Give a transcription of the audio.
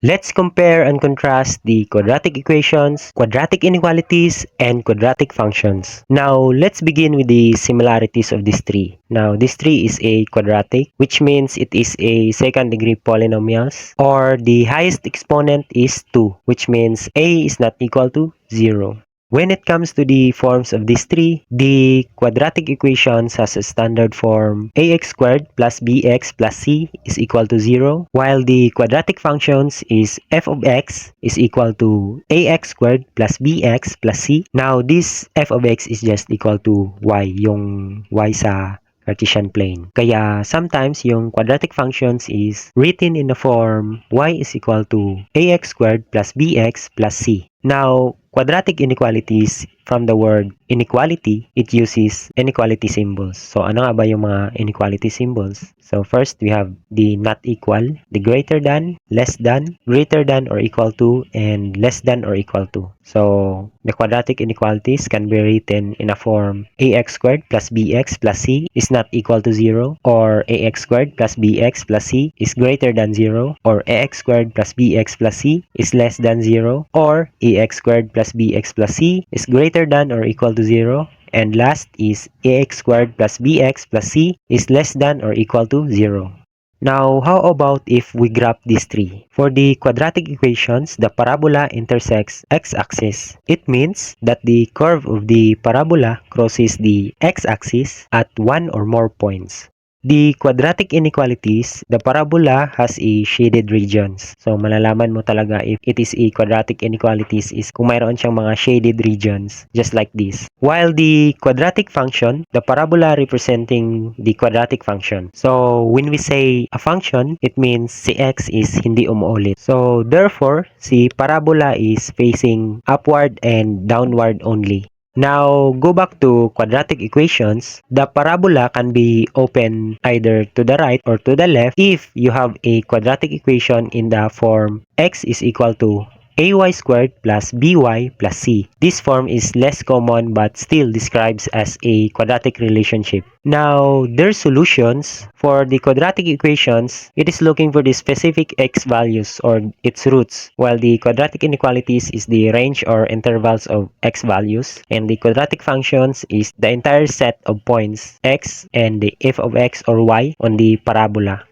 Let's compare and contrast the quadratic equations, quadratic inequalities, and quadratic functions. Now, let's begin with the similarities of these three. Now, this tree is a quadratic, which means it is a second degree polynomials, or the highest exponent is 2, which means a is not equal to 0. When it comes to the forms of these three, the quadratic equations has a standard form ax squared plus bx plus c is equal to 0, while the quadratic functions is f of x is equal to ax squared plus bx plus c. Now, this f of x is just equal to y, yung y sa Cartesian plane. Kaya sometimes yung quadratic functions is written in the form y is equal to ax squared plus bx plus c. Now, quadratic inequalities, from the word inequality, it uses inequality symbols. So, ano nga ba yung mga inequality symbols? So, first, we have the not equal, the greater than, less than, greater than or equal to, and less than or equal to. So, the quadratic inequalities can be written in a form ax squared plus bx plus c is not equal to 0, or ax squared plus bx plus c is greater than 0, or ax squared plus bx plus c is less than 0, or ax squared plus bx plus c is greater than or equal to 0, and last is ax squared plus bx plus c is less than or equal to 0. Now, how about if we graph these three? For the quadratic equations, the parabola intersects x-axis. It means that the curve of the parabola crosses the x-axis at one or more points. The quadratic inequalities, the parabola has a shaded regions. So, malalaman mo talaga if it is a quadratic inequalities is kung mayroon siyang mga shaded regions, just like this. While the quadratic function, the parabola representing the quadratic function. So, when we say a function, it means si x is hindi umuulit. So, therefore, si parabola is facing upward and downward only. Now, go back to quadratic equations. The parabola can be open either to the right or to the left if you have a quadratic equation in the form x is equal to ay squared plus by plus c. This form is less common but still describes as a quadratic relationship. Now, their solutions for the quadratic equations, it is looking for the specific x values or its roots, while the quadratic inequalities is the range or intervals of x values, and the quadratic functions is the entire set of points x and the f of x or y on the parabola.